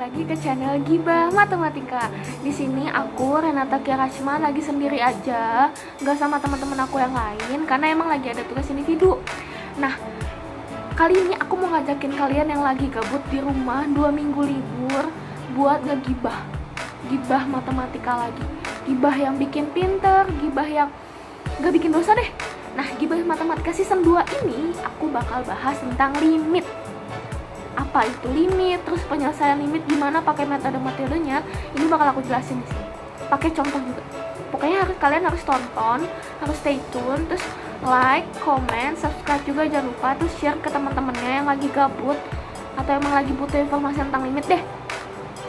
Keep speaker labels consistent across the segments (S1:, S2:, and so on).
S1: lagi ke channel Gibah Matematika. Di sini aku Renata Kirashma lagi sendiri aja, nggak sama teman-teman aku yang lain karena emang lagi ada tugas individu. Nah, kali ini aku mau ngajakin kalian yang lagi gabut di rumah 2 minggu libur buat ngegibah. Gibah matematika lagi. Gibah yang bikin pinter, gibah yang nggak bikin dosa deh. Nah, Gibah Matematika season 2 ini aku bakal bahas tentang limit. Apa itu limit, terus penyelesaian limit gimana pakai metode-metodenya, ini bakal aku jelasin di sini. Pakai contoh juga. Pokoknya kalian harus tonton, harus stay tune, terus like, comment, subscribe juga jangan lupa, terus share ke teman-temannya yang lagi gabut atau emang lagi butuh informasi tentang limit deh.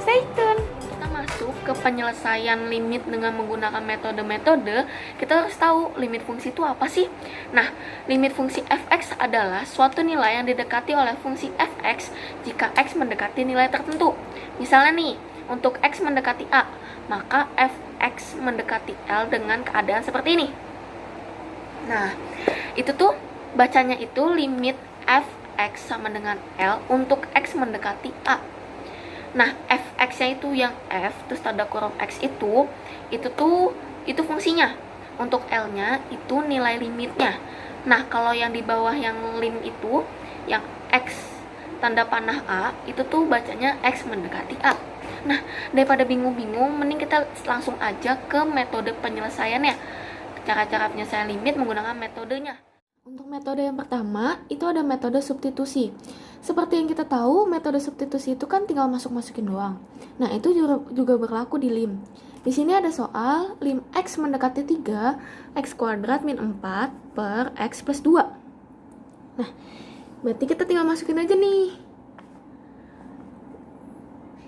S1: Stay tune. Kita masuk ke penyelesaian limit dengan menggunakan metode-metode. Kita harus tahu limit fungsi itu apa sih. Nah, limit fungsi fx adalah suatu nilai yang didekati oleh fungsi fx jika x mendekati nilai tertentu. Misalnya nih, untuk x mendekati a, maka fx mendekati l dengan keadaan seperti ini. Nah, itu tuh bacanya itu limit fx sama dengan l untuk x mendekati a. Nah, fx-nya itu yang f, terus tanda kurung x itu fungsinya. Untuk l-nya itu nilai limitnya. Nah, kalau yang di bawah yang lim itu, yang x tanda panah a, itu tuh bacanya x mendekati a. Nah, daripada bingung-bingung, mending kita langsung aja ke metode penyelesaiannya. Cara-cara penyelesaian limit menggunakan metodenya. Untuk metode yang pertama, itu ada metode substitusi. Seperti yang kita tahu, metode substitusi itu kan tinggal masukin doang. Nah, itu juga berlaku di lim. Di sini ada soal lim x mendekati 3, x kuadrat min 4 per x plus 2. Nah, berarti kita tinggal masukin aja nih.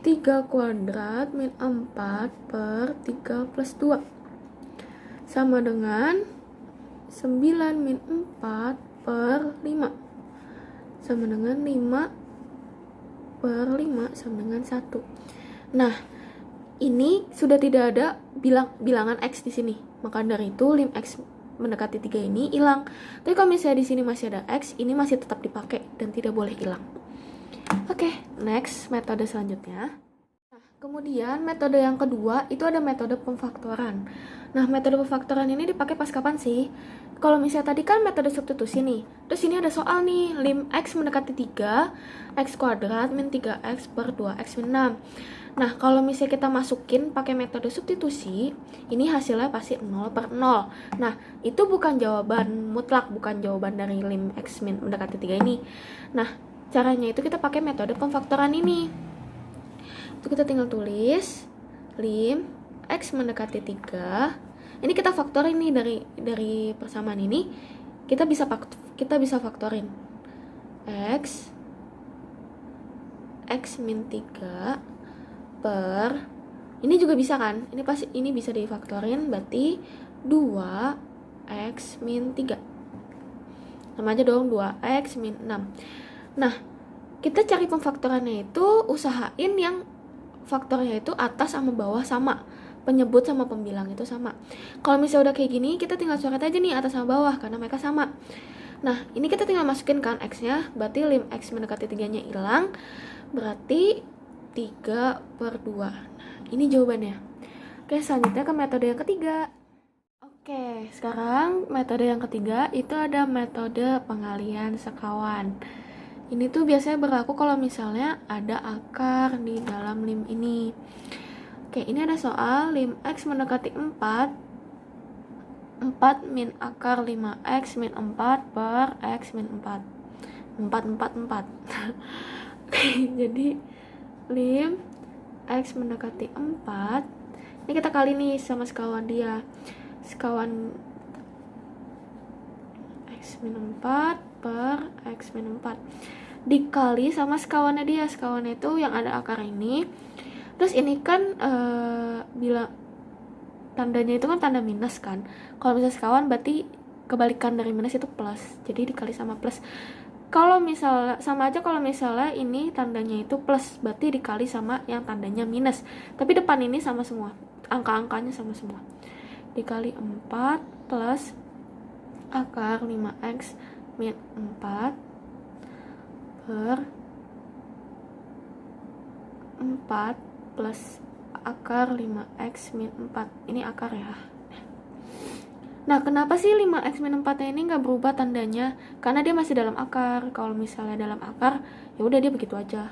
S1: 3 kuadrat min 4 per 3 plus 2. Sama dengan 9 min 4 per 5 sama dengan 5 per 5 sama dengan 1. Nah, ini sudah tidak ada bilangan x di sini. Maka dari itu lim x mendekati 3 ini hilang. Tapi kalau misalnya di sini masih ada x, ini masih tetap dipakai dan tidak boleh hilang. Oke, next metode selanjutnya. Kemudian metode yang kedua itu ada metode pemfaktoran. Nah, metode pemfaktoran ini dipakai pas kapan sih? Kalau misalnya tadi kan metode substitusi nih. Terus ini ada soal nih, lim x mendekati 3, x kuadrat min 3x per 2x min 6. Nah, kalau misalnya kita masukin pakai metode substitusi, ini hasilnya pasti 0 per 0. Nah, itu bukan jawaban mutlak, bukan jawaban dari lim x mendekati 3 ini. Nah, caranya itu kita pakai metode pemfaktoran ini. Itu kita tinggal tulis lim x mendekati 3. Ini kita faktorin nih dari persamaan ini. Kita bisa faktorin x min 3 per, ini juga bisa kan? Ini bisa difaktorin, berarti 2x min 3. Sama aja dong, 2x min 6. Nah, kita cari pemfaktorannya itu usahain yang faktornya itu atas sama bawah sama, penyebut sama pembilang itu sama. Kalau misalnya udah kayak gini, kita tinggal coret aja nih atas sama bawah karena mereka sama. Nah, ini kita tinggal masukin kan x-nya, berarti lim x mendekati 3-nya hilang, berarti 3 per 2. Nah, ini jawabannya. Oke, selanjutnya ke metode yang ketiga. Oke, sekarang metode yang ketiga itu ada metode pengalihan sekawan. Ini tuh biasanya berlaku kalau misalnya ada akar di dalam lim ini. Oke, ini ada soal lim x mendekati 4 min akar 5x min 4 per x min 4. 4. Oke, jadi lim x mendekati 4. Ini kita kali nih sama sekawan dia. Sekawan x min 4 per x min 4 dikali sama sekawannya dia. Sekawannya itu yang ada akar ini. Terus ini kan bila tandanya itu kan tanda minus kan. Kalau misalnya sekawan berarti kebalikan dari minus itu plus. Jadi dikali sama plus. Kalau misalnya sama aja, kalau misalnya ini tandanya itu plus, berarti dikali sama yang tandanya minus. Tapi depan ini sama semua. Angka-angkanya sama semua. Dikali 4 plus akar 5x min 4 per 4 plus akar 5x min 4. Ini akar ya. Nah, kenapa sih 5x min 4 ini nggak berubah tandanya? Karena dia masih dalam akar. Kalau misalnya dalam akar, ya udah dia begitu aja.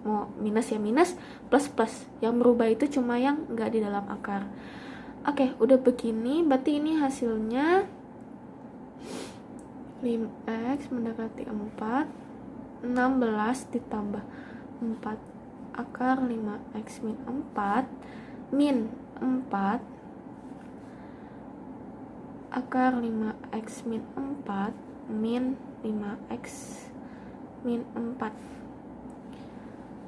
S1: Mau minus ya minus, plus plus. Yang berubah itu cuma yang nggak di dalam akar. Oke, udah begini, berarti ini hasilnya 5x mendekati 4, 16 ditambah 4 akar 5x min 4 min 4 akar 5x min 4 min 5x min 4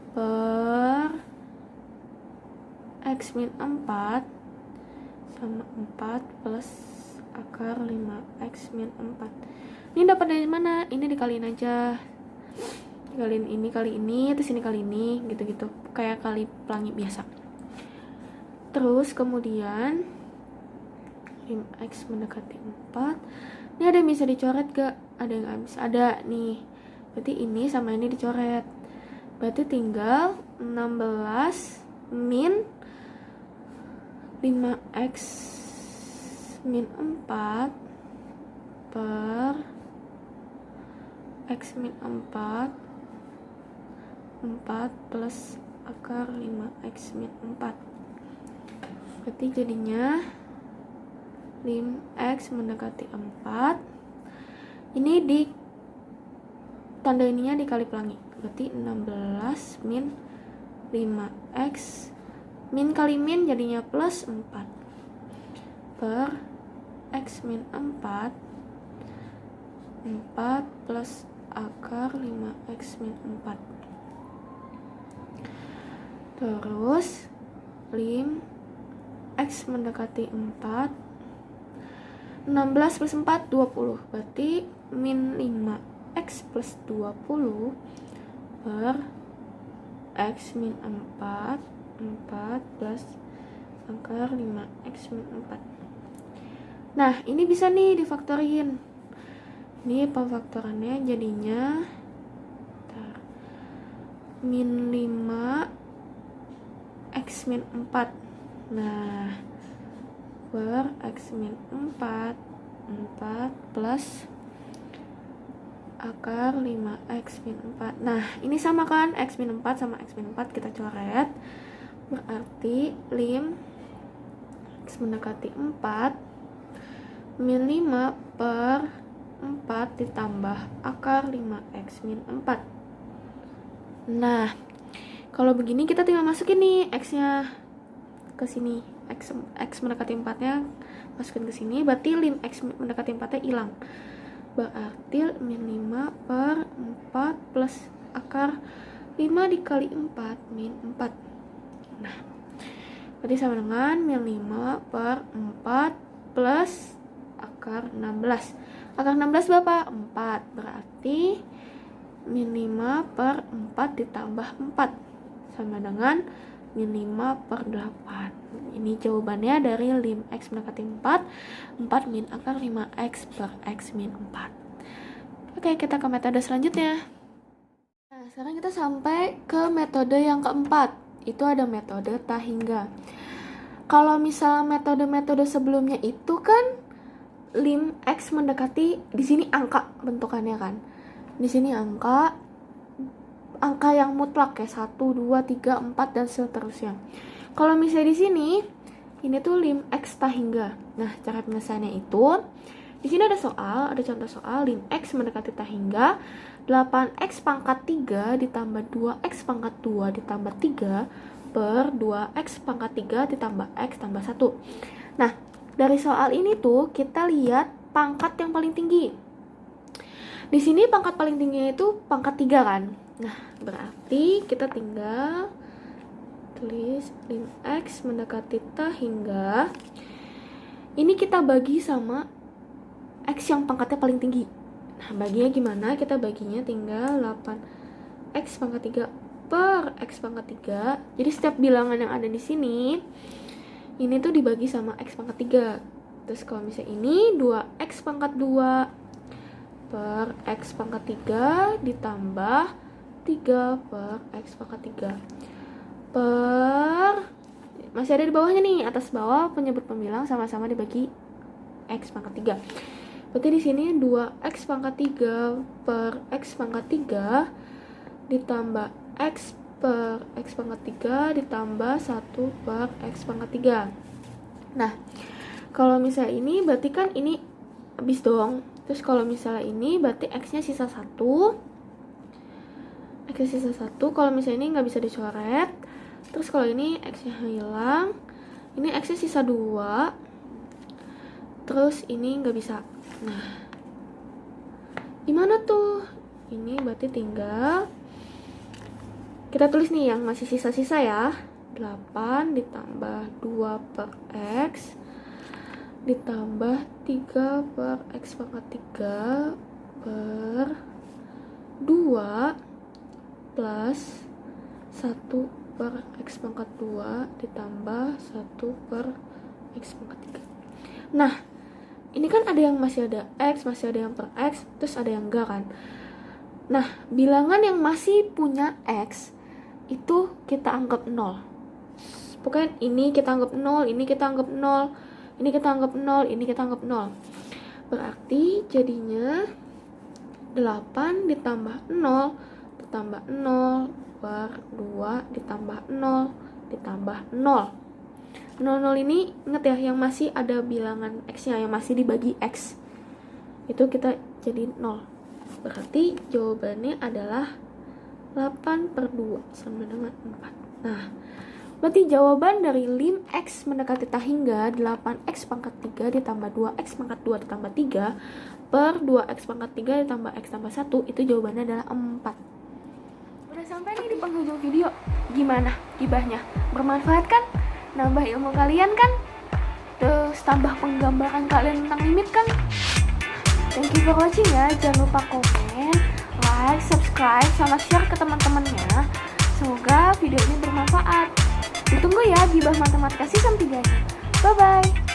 S1: per x min 4 sama 4 plus akar 5x min 4. Ini dapat dari mana? Ini dikaliin aja. Dikaliin ini kali ini, terus ini kali ini, gitu-gitu. Kayak kali pelangi biasa. Terus kemudian 5x mendekati 4. Ini ada yang bisa dicoret gak? Ada yang gak bisa? Ada nih. Berarti ini sama ini dicoret. Berarti tinggal 16 min 5x min 4 per x min 4 plus akar 5x min 4. Berarti jadinya 5x mendekati 4. Ini di tanda ininya dikali pelangi. Berarti 16 min 5x min kali min jadinya plus 4 per x min 4 plus akar 5x min 4. Terus 5x mendekati 4, 16 plus 4 20. Berarti min 5x plus 20 per x min 4 plus akar 5x min 4. Nah, ini bisa nih difaktorin. Ini pemfaktorannya jadinya min 5x min 4. Nah, per x min 4 plus akar 5x min 4. Nah, ini sama kan? X min 4 sama x min 4 kita coret. Berarti 5x mendekati 4 min 5 per 4 ditambah akar 5x min 4. Nah, kalau begini kita tinggal masukin nih x-nya ke sini. X mendekati 4-nya masukin ke sini, berarti 5x mendekati 4-nya hilang. Berarti min 5 per 4 plus akar 5 dikali 4 min 4. Nah, berarti sama dengan min 5 per 4 plus akar 16. Akar 16 berapa? 4. Berarti min 5 per 4 ditambah 4 sama dengan min 5 per 8. Ini jawabannya dari 5x mendekati 4 min akar 5x per x min 4. Oke, kita ke metode selanjutnya. Nah, sekarang kita sampai ke metode yang keempat. Itu ada metode tak hingga. Kalau misalnya metode-metode sebelumnya itu kan 5x mendekati, di sini angka bentukannya kan. Di sini angka yang mutlak ya, 1, 2, 3, 4 dan seterusnya. Kalau misalnya di sini ini tuh 5x tak hingga. Nah, cara penyelesaiannya itu di sini ada contoh soal 5x mendekati tak hingga 8x pangkat 3 ditambah 2x pangkat 2 ditambah 3 per 2x pangkat 3 ditambah x tambah 1. Nah, dari soal ini tuh kita lihat pangkat yang paling tinggi. Di sini pangkat paling tingginya itu pangkat 3 kan. Nah, berarti kita tinggal tulis 5x mendekati tak hingga. Ini kita bagi sama x yang pangkatnya paling tinggi. Nah, baginya gimana? Kita baginya tinggal 8x pangkat 3 per x pangkat 3. Jadi setiap bilangan yang ada di sini ini tuh dibagi sama x pangkat 3. Terus kalau misalnya ini 2x pangkat 2 per x pangkat 3 ditambah 3 per x pangkat 3 per, masih ada di bawahnya nih, atas bawah penyebut pembilang sama-sama dibagi X pangkat 3. Berarti di sini 2X pangkat 3 per X pangkat 3 ditambah X per X pangkat 3 ditambah 1 per X pangkat 3. Nah, kalau misalnya ini berarti kan ini habis dong. Terus kalau misalnya ini berarti X-nya sisa 1. X-nya sisa 1. Kalau misalnya ini nggak bisa dicoret. Terus kalau ini X-nya hilang. Ini X-nya sisa 2. Terus ini nggak bisa. Nah, gimana tuh? Ini berarti tinggal kita tulis nih yang masih sisa-sisa ya. 8 ditambah 2 per X ditambah 3 per X pangkat 3 per 2 plus 1 per X pangkat 2 ditambah 1 per X pangkat 3. Nah, ini kan ada yang masih ada X, masih ada yang per X, terus ada yang enggak kan. Nah, bilangan yang masih punya X itu kita anggap 0. Pokoknya ini kita anggap 0, ini kita anggap 0, ini kita anggap 0, ini kita anggap 0. Berarti jadinya 8 ditambah 0 ditambah 0 per 2 ditambah 0 ditambah 0. 00 ini ingat ya, yang masih ada bilangan X-nya, yang masih dibagi X. Itu kita jadi 0. Berarti jawabannya adalah 8 per 2 sama dengan 4. Nah, berarti jawaban dari lim X mendekati tak hingga 8X pangkat 3 ditambah 2X pangkat 2 ditambah 3 per 2X pangkat 3 ditambah X tambah 1, itu jawabannya adalah 4. Udah sampai nih di penghujung video. Gimana gibahnya? Bermanfaat kan? Nambah ilmu kalian kan? Terus tambah penggambaran kalian tentang limit kan? Thank you for watching ya. Jangan lupa komen, like, subscribe, sama share ke teman-temannya. Semoga video ini bermanfaat. Ditunggu ya gibah matematika season 3-nya. Bye-bye.